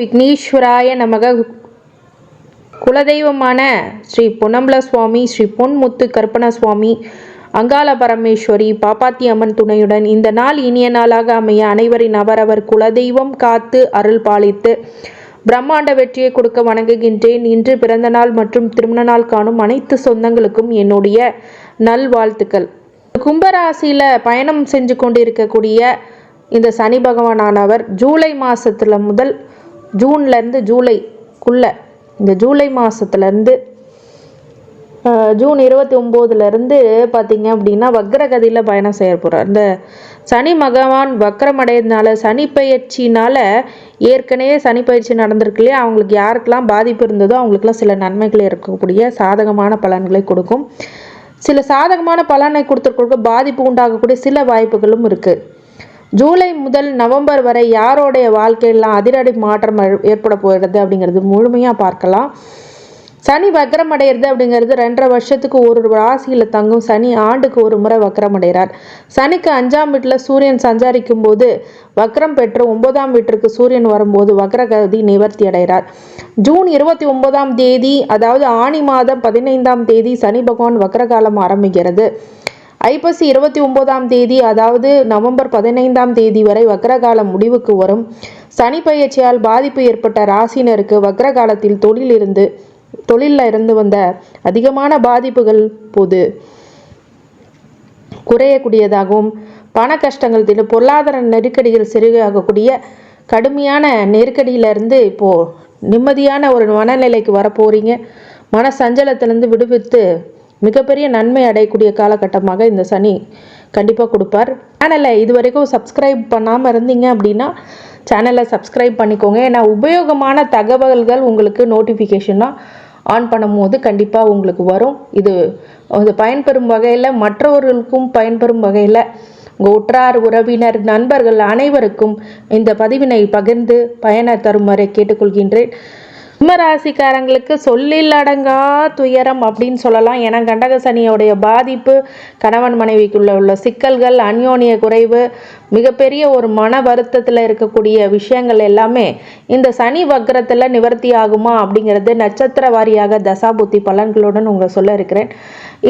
விக்னேஸ்வராய நமக. குலதெய்வமான ஸ்ரீ பொன்னம்பல சுவாமி, ஸ்ரீ பொன்முத்து கருப்பண சுவாமி, அங்காள பரமேஸ்வரி, பாப்பாத்தி அம்மன் துணையுடன் இந்த நாள் இனிய நாளாக அமைய அனைவரின் அவரவர் குலதெய்வம் காத்து அருள் பாலித்து பிரம்மாண்ட வெற்றியை கொடுக்க வணங்குகின்றேன். இன்று பிறந்த நாள் மற்றும் திருமண நாள் காணும் அனைத்து சொந்தங்களுக்கும் என்னுடைய நல்வாழ்த்துக்கள். கும்பராசியில் பயணம் செஞ்சு கொண்டு இருக்கக்கூடிய இந்த சனி பகவானானவர் ஜூலை மாதத்தில் முதல் ஜூன்லேருந்து ஜூலைக்குள்ளே, இந்த ஜூலை மாதத்துலேருந்து ஜூன் 29 பார்த்திங்க அப்படின்னா வக்ரகதியில் பயணம் செய்ய போகிறார். இந்த சனி பகவான் வக்ரமடைறதுனால, சனி பயிற்சினால் ஏற்கனவே சனி பயிற்சி நடந்திருக்கு இல்லையா, அவங்களுக்கு யாருக்கெல்லாம் பாதிப்பு இருந்ததோ அவங்களுக்குலாம் சில நன்மைகள் இருக்கக்கூடிய சாதகமான பலன்களை கொடுக்கும். சில சாதகமான பலனை கொடுத்துருக்க பாதிப்பு உண்டாகக்கூடிய சில வாய்ப்புகளும் இருக்குது. ஜூலை முதல் நவம்பர் வரை யாரோடைய வாழ்க்கையெல்லாம் அதிரடி மாற்றம் ஏற்பட போகிறது அப்படிங்கிறது முழுமையாக பார்க்கலாம். சனி வக்ரம் அடைகிறது அப்படிங்கிறது 2.5 வருஷத்துக்கு ஒரு ராசியில் தங்கும் சனி ஆண்டுக்கு ஒரு முறை வக்ரம் அடைகிறார். சனிக்கு 5ஆம் வீட்டில் சூரியன் சஞ்சாரிக்கும் போது வக்ரம் பெற்று 9ஆம் வீட்டிற்கு சூரியன் வரும்போது வக்ரகதி நிவர்த்தி அடைகிறார். ஜூன் 29ஆம் தேதி, அதாவது ஆனி மாதம் 15ஆம் தேதி சனி பகவான் வக்ரகாலம் ஆரம்பிக்கிறது. ஐப்பசி 29ஆம் தேதி, அதாவது நவம்பர் 15ஆம் தேதி வரை வக்ரகாலம் முடிவுக்கு வரும். சனி பயிற்சியால் பாதிப்பு ஏற்பட்ட ராசினருக்கு வக்ரகாலத்தில் தொழிலில் இருந்து வந்த அதிகமான பாதிப்புகள் போது குறையக்கூடியதாகவும், பண கஷ்டங்கள் பொருளாதார நெருக்கடிகள் சரியாகக்கூடிய கடுமையான நெருக்கடியிலிருந்து இப்போது நிம்மதியான ஒரு மனநிலைக்கு வரப்போகிறீங்க. மன சஞ்சலத்திலேருந்து விடுவித்து மிகப்பெரிய நன்மை அடையக்கூடிய காலகட்டமாக இந்த சனி கண்டிப்பாக கொடுப்பார். சேனலை இது வரைக்கும் சப்ஸ்கிரைப் பண்ணாமல் இருந்தீங்க அப்படின்னா சேனலை சப்ஸ்கிரைப் பண்ணிக்கோங்க. ஏன்னா உபயோகமான தகவல்கள் உங்களுக்கு நோட்டிஃபிகேஷனாக ஆன் பண்ணும்போது கண்டிப்பாக உங்களுக்கு வரும். இது பயன்பெறும் வகையில், மற்றவர்களுக்கும் பயன்பெறும் வகையில் உங்கள் உற்றார் உறவினர் நண்பர்கள் அனைவருக்கும் இந்த பதிவினை பகிர்ந்து பயனை தருமாறு கேட்டுக்கொள்கின்றேன். சிம்மராசிக்காரங்களுக்கு சொல்லில் அடங்கா துயரம் அப்படின்னு சொல்லலாம். ஏன்னா கண்டக சனியோடைய பாதிப்பு, கணவன் மனைவிக்குள்ள உள்ள சிக்கல்கள், அந்யோன்ய குறைவு, மிகப்பெரிய ஒரு மன வருத்தத்தில் இருக்கக்கூடிய விஷயங்கள் எல்லாமே இந்த சனி வக்ரத்தில் நிவர்த்தி ஆகுமா அப்படிங்கிறது நட்சத்திர வாரியாக தசாபுத்தி பலன்களுடன் உங்களை சொல்ல இருக்கிறேன்.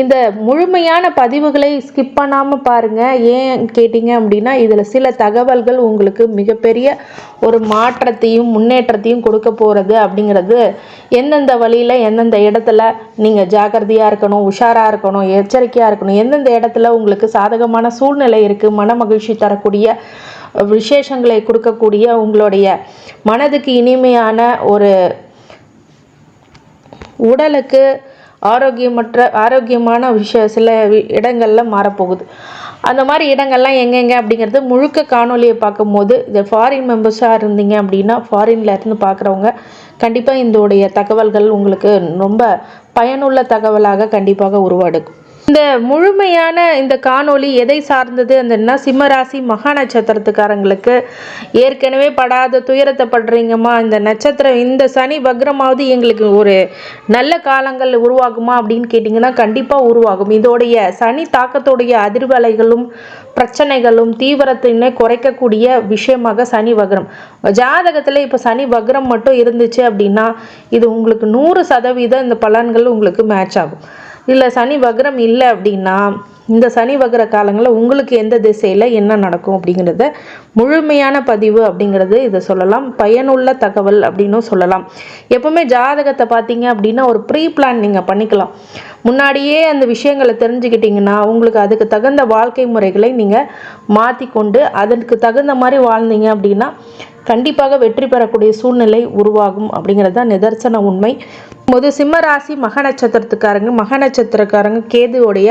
இந்த முழுமையான பதிவுகளை ஸ்கிப் பண்ணாமல் பாருங்கள். ஏன் கேட்டிங்க அப்படின்னா இதில் சில தகவல்கள் உங்களுக்கு மிகப்பெரிய ஒரு மாற்றத்தையும் முன்னேற்றத்தையும் கொடுக்க போகிறது அப்படிங்கிறது, எந்தெந்த வழியில் எந்தெந்த இடத்துல நீங்கள் ஜாக்கிரதையாக இருக்கணும், உஷாராக இருக்கணும், எச்சரிக்கையாக இருக்கணும், எந்தெந்த இடத்துல உங்களுக்கு சாதகமான சூழ்நிலை இருக்குது, மன மகிழ்ச்சி தரக்கூடிய விசேஷங்களை கொடுக்கக்கூடிய உங்களுடைய மனதுக்கு இனிமையான ஒரு உடலுக்கு ஆரோக்கியமான சில இடங்கள்ல மாறப்போகுது. அந்த மாதிரி இடங்கள்லாம் எங்கெங்க அப்படிங்கிறது முழுக்க காணொலியை பார்க்கும்போது, இந்த ஃபாரின் மெம்பர்ஸாக இருந்தீங்க அப்படின்னா ஃபாரின்ல இருந்து பார்க்குறவங்க கண்டிப்பாக இதோடைய தகவல்கள் உங்களுக்கு ரொம்ப பயனுள்ள தகவலாக கண்டிப்பாக உருவாடும். இந்த முழுமையான இந்த காணொளி எதை சார்ந்தது அந்த சிம்மராசி மகா நட்சத்திரத்துக்காரங்களுக்கு ஏற்கனவே படாத துயரத்தை படுறீங்கம்மா, இந்த நட்சத்திரம் இந்த சனி வக்ரமாவது எங்களுக்கு ஒரு நல்ல காலங்கள் உருவாகுமா அப்படின்னு கேட்டிங்கன்னா கண்டிப்பாக உருவாகும். இதோடைய சனி தாக்கத்தோடைய அதிர்வலைகளும் பிரச்சனைகளும் தீவிரத்தினை குறைக்கக்கூடிய விஷயமாக சனி வக்ரம். ஜாதகத்தில் இப்போ சனி வக்ரம் மட்டும் இருந்துச்சு அப்படின்னா இது உங்களுக்கு 100% இந்த பலன்கள் உங்களுக்கு மேட்ச் ஆகும். இல்லை சனி வக்ரம் இல்லை அப்படின்னா இந்த சனி வக்ர காலங்களில் உங்களுக்கு எந்த திசையில் என்ன நடக்கும் அப்படிங்கிறத முழுமையான பதிவு அப்படிங்கிறது இதை சொல்லலாம். பயனுள்ள தகவல் அப்படின்னும் சொல்லலாம். எப்பவுமே ஜாதகத்தை பார்த்தீங்க அப்படின்னா ஒரு ப்ரீ பிளான் நீங்கள் பண்ணிக்கலாம். முன்னாடியே அந்த விஷயங்களை தெரிஞ்சுக்கிட்டிங்கன்னா உங்களுக்கு அதுக்கு தகுந்த வாழ்க்கை முறைகளை நீங்கள் மாற்றிக்கொண்டு அதற்கு தகுந்த மாதிரி வாழ்ந்தீங்க அப்படின்னா கண்டிப்பாக வெற்றி பெறக்கூடிய சூழ்நிலை உருவாகும் அப்படிங்கிறது தான் நிதர்சன உண்மை. சிம்ம ராசி மக நட்சத்திரக்காரங்க கேதுவோடைய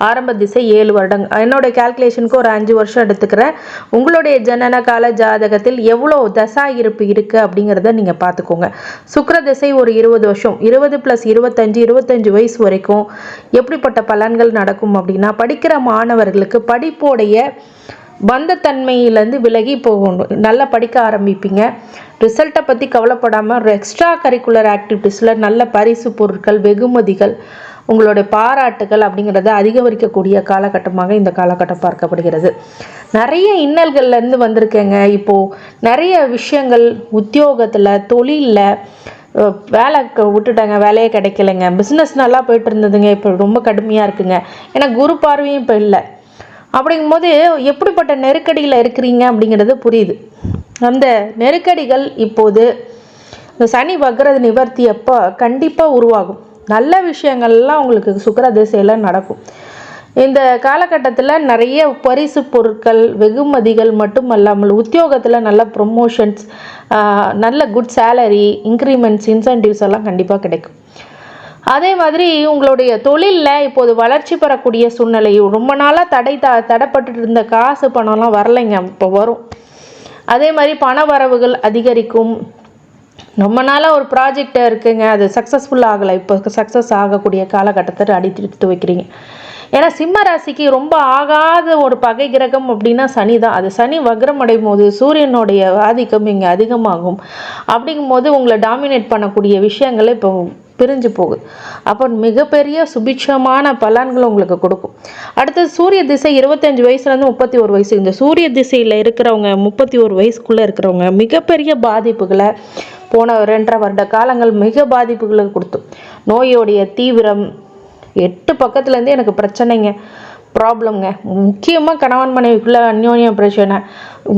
ஆரம்ப திசை 7 வருடங்கள். என்னோட கால்குலேஷனுக்கு ஒரு 5 வருஷம் எடுத்துக்கிறேன். உங்களுடைய ஜனன கால ஜாதகத்தில் எவ்வளோ தசா இருப்பு இருக்குது அப்படிங்கிறத நீங்கள் பார்த்துக்கோங்க. சுக்கிர திசை ஒரு 20 வருஷம், 20 + 25 வயசு வரைக்கும் எப்படிப்பட்ட பலன்கள் நடக்கும் அப்படின்னா, படிக்கிற மாணவர்களுக்கு படிப்போடைய பந்தத்தன்மையிலேருந்து விலகி போகணும். நல்லா படிக்க ஆரம்பிப்பீங்க. ரிசல்ட்டை பற்றி கவலைப்படாமல் ஒரு எக்ஸ்ட்ரா கரிக்குலர் ஆக்டிவிட்டீஸில் நல்ல பரிசு பொருட்கள், வெகுமதிகள், உங்களுடைய பாராட்டுகள் அப்படிங்கிறத அதிகரிக்கக்கூடிய காலகட்டமாக இந்த காலகட்டம் பார்க்கப்படுகிறது. நிறைய இன்னல்கள்லேருந்து வந்திருக்கேங்க. இப்போது நிறைய விஷயங்கள் உத்தியோகத்தில், தொழிலில், வேலை விட்டுட்டாங்க, வேலையே கிடைக்கலைங்க, பிஸ்னஸ் நல்லா போயிட்டு இருந்ததுங்க, இப்போ ரொம்ப கடுமையாக இருக்குங்க, ஏன்னா குரு பார்வையும் இப்போ இல்லை. அப்படிங்கும்போது எப்படிப்பட்ட நெருக்கடியில் இருக்கிறீங்க அப்படிங்கிறது புரியுது. அந்த நெருக்கடிகள் இப்போது இந்த சனி வக்ரது நிவர்த்தி அப்போ கண்டிப்பாக உருவாகும். நல்ல விஷயங்கள்லாம் உங்களுக்கு சுக்கிர திசையில் நடக்கும். இந்த காலகட்டத்தில் நிறைய பரிசு பொருட்கள், வெகுமதிகள் மட்டும் அல்லாமல் உத்தியோகத்தில் நல்ல ப்ரொமோஷன்ஸ், நல்ல குட் சேலரி, இன்க்ரிமெண்ட்ஸ், இன்சென்டிவ்ஸ் எல்லாம் கண்டிப்பாக கிடைக்கும். அதே மாதிரி உங்களுடைய தொழிலில் இப்போது வளர்ச்சி பெறக்கூடிய சூழ்நிலை. ரொம்ப நாளாக தடைப்பட்டு இருந்த காசு பணம்லாம் வரலைங்க, இப்போ வரும். அதே மாதிரி பண வரவுகள் அதிகரிக்கும். ரொம்ப நாளாக ஒரு ப்ராஜெக்ட் இருக்குங்க, அது சக்ஸஸ்ஃபுல் ஆகலை, இப்போ சக்ஸஸ் ஆகக்கூடிய காலகட்டத்தை அடித்து வைக்கிறீங்க. ஏன்னா சிம்ம ராசிக்கு ரொம்ப ஆகாத ஒரு பகை கிரகம் அப்படின்னா சனி தான். அது சனி வக்ரம் அடையும் போது சூரியனுடைய ஆதிக்கம் இங்கே அதிகமாகும். அப்படிங்கும் போது உங்களை டாமினேட் பண்ணக்கூடிய விஷயங்களை இப்போ பிரிஞ்சு போகுது. அப்போ மிகப்பெரிய சுபிட்சமான பலன்கள் உங்களுக்கு கொடுக்கும். அடுத்தது சூரிய திசை 25 வயசுலேருந்து 31 வயசு. இந்த சூரிய திசையில் இருக்கிறவங்க 31 வயசுக்குள்ளே இருக்கிறவங்க மிகப்பெரிய பாதிப்புகளை போன 2.5 வருட காலங்கள் மிக பாதிப்புகளை கொடுத்தோம். நோயோடைய தீவிரம் 8 பக்கத்துலேருந்து எனக்கு பிரச்சனைங்க, ப்ராப்ளம்ங்க. முக்கியமாக கணவன் மனைவிக்குள்ளே அந்யோன்ய பிரச்சனை,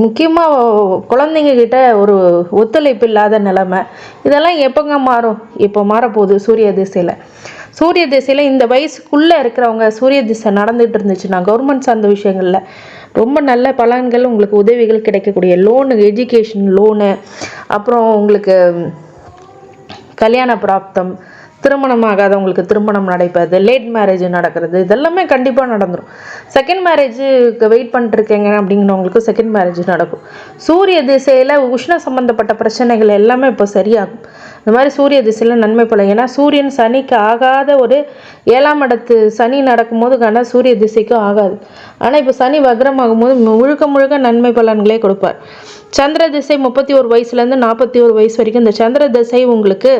முக்கியமாக குழந்தைங்க கிட்ட ஒரு ஒத்துழைப்பு இல்லாத நிலைமை. இதெல்லாம் எப்போங்க மாறும்? இப்போ மாறப்போகுது சூரிய திசையில். சூரிய திசையில் இந்த வயசுக்குள்ளே இருக்கிறவங்க சூரிய திசை நடந்துகிட்டு இருந்துச்சுன்னா கவர்மெண்ட் சார்ந்த விஷயங்களில் ரொம்ப நல்ல பலன்கள், உங்களுக்கு உதவிகள் கிடைக்கக்கூடிய லோனு, எஜுகேஷன் லோனு, அப்புறம் உங்களுக்கு கல்யாண பிராப்தம், திருமணமாகாதவங்களுக்கு திருமணம் நடைபெறது, லேட் மேரேஜ் நடக்கிறது, இதெல்லாமே கண்டிப்பாக நடந்துடும். செகண்ட் மேரேஜுக்கு வெயிட் பண்ணிட்டுருக்கேங்க அப்படிங்கிறவங்களுக்கு செகண்ட் மேரேஜ் நடக்கும். சூரிய திசையில் உஷ்ண சம்மந்தப்பட்ட பிரச்சனைகள் எல்லாமே இப்போ சரியாகும். இந்த மாதிரி சூரிய திசையில் நன்மை பல. ஏன்னா சூரியன் சனிக்கு ஆகாத ஒரு 7ஆம் இடத்து சனி நடக்கும்போது ஆனால் சூரிய திசைக்கும் ஆகாது. ஆனால் இப்போ சனி வக்ரம் ஆகும்போது முழுக்க நன்மை பலன்களே கொடுப்பார். சந்திர திசை 31 வயசுலேருந்து 41 வயசு வரைக்கும் இந்த சந்திர திசை உங்களுக்கு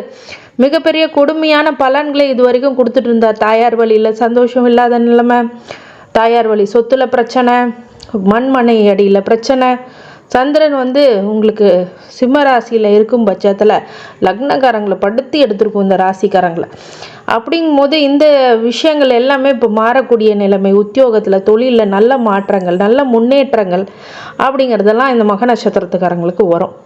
மிகப்பெரிய கொடுமையான பலன்களை இது வரைக்கும் கொடுத்துட்டு இருந்தார். தாயார் வழியில் சந்தோஷம் இல்லாத நிலைமை, தாயார் வழி சொத்துல பிரச்சனை, மண்மனை அடியில் பிரச்சனை. சந்திரன் உங்களுக்கு சிம்ம ராசியில் இருக்கும் பட்சத்தில் லக்னக்காரங்களை படுத்தி எடுத்துருக்கும் இந்த ராசிக்காரங்களை. அப்படிங்கும் போது இந்த விஷயங்கள் எல்லாமே இப்போ மாறக்கூடிய நிலைமை. உத்தியோகத்தில், தொழிலில் நல்ல மாற்றங்கள், நல்ல முன்னேற்றங்கள் அப்படிங்கிறதெல்லாம் இந்த மக நட்சத்திரத்துக்காரங்களுக்கு வரும்.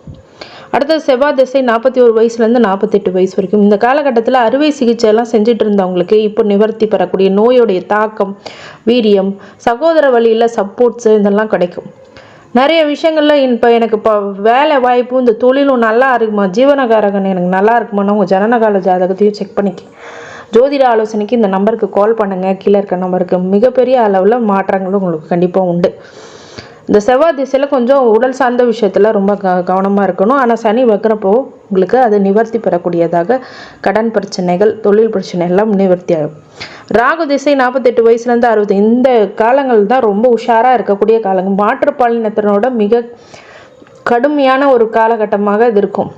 அடுத்தது செவ்வாய் திசை 41 வயசுலேருந்து 48 வயசு வரைக்கும். இந்த காலகட்டத்தில் அறுவை சிகிச்சையெல்லாம் செஞ்சுட்டு இருந்தவங்களுக்கு இப்போ நிவர்த்தி பெறக்கூடிய நோயுடைய தாக்கம், வீரியம், சகோதர வழியில் சப்போர்ட்ஸு இதெல்லாம் கிடைக்கும். நிறைய விஷயங்கள்ல இப்போ எனக்கு இப்போ வேலை வாய்ப்பும் இந்த தொழிலும் நல்லா இருக்குமா, ஜீவனகாரகன் எனக்கு நல்லா இருக்குமான்னு உங்கள் ஜனனகால ஜாதகத்தையும் செக் பண்ணிக்க. ஜோதிட ஆலோசனைக்கு இந்த நம்பருக்கு கால் பண்ணுங்கள். கீழே இருக்க நம்பருக்கு மிகப்பெரிய அளவில் மாற்றங்களும் உங்களுக்கு கண்டிப்பாக உண்டு. இந்த செவ்வாய் திசையில் கொஞ்சம் உடல் சார்ந்த விஷயத்தில் ரொம்ப கவனமாக இருக்கணும். ஆனால் சனி வைக்கிறப்போ உங்களுக்கு அது நிவர்த்தி பெறக்கூடியதாக கடன் பிரச்சனைகள், தொழில் பிரச்சனை எல்லாம் நிவர்த்தி ஆகும். ராகு திசை 48 வயசுலேருந்து 60 இந்த காலங்கள் தான் ரொம்ப உஷாராக இருக்கக்கூடிய காலங்கள். மாற்றுப்பாலினத்தினோட மிக கடுமையான ஒரு காலகட்டமாக இது இருக்கும்.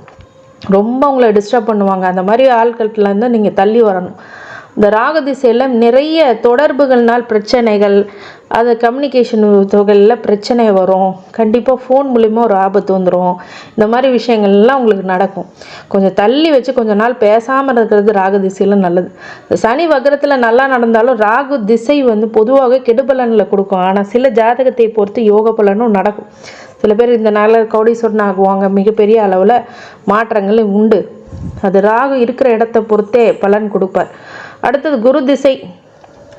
ரொம்ப உங்களை டிஸ்டர்ப் பண்ணுவாங்க. அந்த மாதிரி ஆட்கள்லேருந்து நீங்கள் தள்ளி வரணும். இந்த ராகு திசையில் நிறைய தொடர்புகள்னால் பிரச்சனைகள், அது கம்யூனிகேஷன் தொகையில் பிரச்சனை வரும். கண்டிப்பாக ஃபோன் மூலிமா ஒரு ஆபத்து வந்துடும். இந்த மாதிரி விஷயங்கள்லாம் உங்களுக்கு நடக்கும். கொஞ்சம் தள்ளி வச்சு கொஞ்ச நாள் பேசாமல் இருக்கிறது ராகு திசையில் நல்லது. சனி வக்ரத்தில் நல்லா நடந்தாலும் ராகு திசை பொதுவாக கெடுபலனில் கொடுக்கும். ஆனால் சில ஜாதகத்தை பொறுத்து யோக பலனும் நடக்கும். சில பேர் இந்த நாளில் கோடீஸ்வரன் ஆகுவாங்க. மிகப்பெரிய அளவில் மாற்றங்கள் உண்டு. அது ராகு இருக்கிற இடத்த பொறுத்தே பலன் கொடுப்பார். அடுத்தது குரு திசை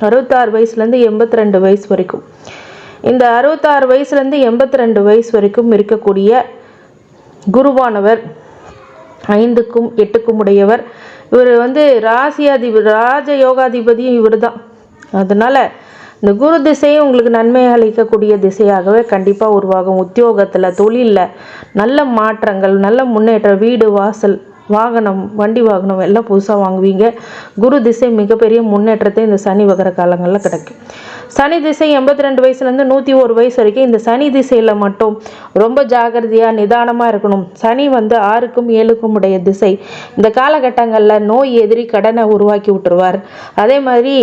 66 வயசுலேருந்து 82 வயசு வரைக்கும். இந்த 66 வயசுலேருந்து 82 வயசு வரைக்கும் இருக்கக்கூடிய குருவானவர் 5க்கும் 8க்கும் உடையவர். இவர் ராஜ யோகாதிபதியும் இவர் தான். அதனால் இந்த குரு திசையும் உங்களுக்கு நன்மை அளிக்கக்கூடிய திசையாகவே கண்டிப்பாக உருவாகும். உத்தியோகத்தில், தொழிலில் நல்ல மாற்றங்கள், நல்ல முன்னேற்றம், வீடு வாசல், வாகனம், வண்டி வாகனம் எல்லாம் புதுசாக வாங்குவீங்க. குரு திசை மிகப்பெரிய முன்னேற்றத்தை இந்த சனி வகர காலங்களில் கிடைக்கும். சனி திசை 82 வயசுலேருந்து 101 வயசு வரைக்கும் இந்த சனி திசையில் மட்டும் ரொம்ப ஜாகிரதையாக நிதானமாக இருக்கணும். சனி வந்து 6க்கும் 7க்கும் உடைய திசை. இந்த காலகட்டங்களில் நோய் எதிரி கடனை உருவாக்கி விட்டுருவார். அதே மாதிரி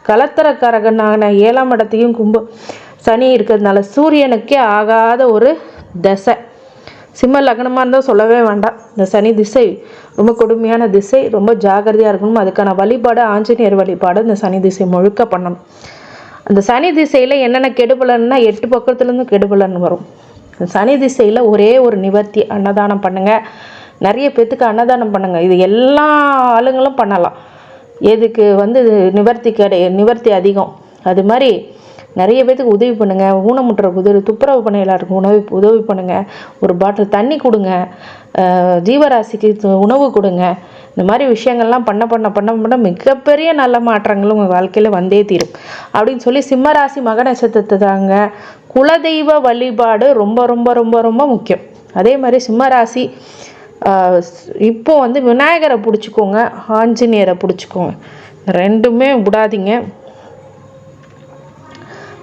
கலத்தரக்காரகனான 7ஆம் இடத்தையும் சனி இருக்கிறதுனால சூரியனுக்கே ஆகாத ஒரு தசை. சிம்ம லக்னமாக இருந்தால் சொல்லவே வேண்டாம். இந்த சனி திசை ரொம்ப கொடுமையான திசை. ரொம்ப ஜாகிரதையாக இருக்கணும். அதுக்கான வழிபாடு ஆஞ்சநேயர் வழிபாடு இந்த சனி திசை முழுக்க பண்ணணும். அந்த சனி திசையில் என்னென்ன கெடுபலன்னா 8 பக்கத்துலேருந்து கெடுபலன் வரும். சனி திசையில் ஒரே ஒரு நிவர்த்தி, அன்னதானம் பண்ணுங்கள். நிறைய பேர்த்துக்கு அன்னதானம் பண்ணுங்கள். இது எல்லா ஆளுங்களும் பண்ணலாம். எதுக்கு வந்து நிவர்த்தி அதிகம். அது மாதிரி நிறைய பேத்துக்கு உதவி பண்ணுங்கள். ஊனமுற்ற துப்புரவு பண்ண எல்லாருக்கும் உதவி பண்ணுங்கள். ஒரு பாட்டில் தண்ணி கொடுங்க. ஜீவராசிக்கு உணவு கொடுங்க. இந்த மாதிரி விஷயங்கள்லாம் பண்ண மிகப்பெரிய நல்ல மாற்றங்கள் உங்கள் வாழ்க்கையில் வந்தே தீரும் அப்படின்னு சொல்லி சிம்மராசி மக நட்சத்திரத்தை தாங்க குலதெய்வ வழிபாடு ரொம்ப ரொம்ப ரொம்ப ரொம்ப முக்கியம். அதே மாதிரி சிம்மராசி இப்போ வந்து விநாயகரை பிடிச்சிக்கோங்க, ஆஞ்சநேயரை பிடிச்சிக்கோங்க. ரெண்டுமே விடாதீங்க.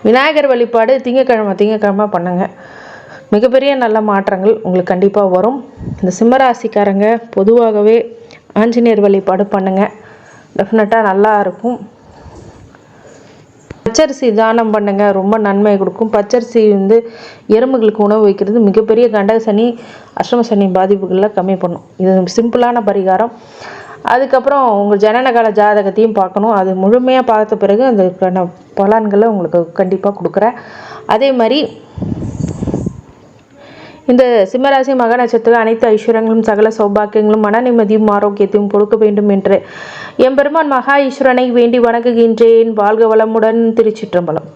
விநாயகர் வழிபாடு திங்கக்கிழமை பண்ணுங்கள். மிகப்பெரிய நல்ல மாற்றங்கள் உங்களுக்கு கண்டிப்பாக வரும். இந்த சிம்மராசிக்காரங்க பொதுவாகவே ஆஞ்சநேயர் வழிபாடு பண்ணுங்கள். டெஃபினட்டாக நல்லா இருக்கும். பச்சரிசி தானம் பண்ணுங்கள். ரொம்ப நன்மை கொடுக்கும். பச்சரிசி வந்து எறும்புகளுக்கு உணவு வைக்கிறது மிகப்பெரிய கண்டக சனி அஷ்டம சனி பாதிப்புகளில் கம்மி பண்ணும். இது சிம்பிளான பரிகாரம். அதுக்கப்புறம் உங்கள் ஜனனகால ஜாதகத்தையும் பார்க்கணும். அது முழுமையாக பார்த்த பிறகு அதுக்கான பலன்களை உங்களுக்கு கண்டிப்பாக கொடுக்குறேன். அதே மாதிரி இந்த சிம்மராசி மக நட்சத்திரத்தில் அனைத்து ஐஸ்வர்யங்களும் சகல சௌபாக்கியங்களும் மன நிம்மதியும் ஆரோக்கியத்தையும் கொடுக்க வேண்டும் என்று எம்பெருமான் மகா ஈஸ்வரனை வேண்டி வணங்குகின்றேன். வாழ்க வளமுடன். திருச்சிற்றம்பலம்.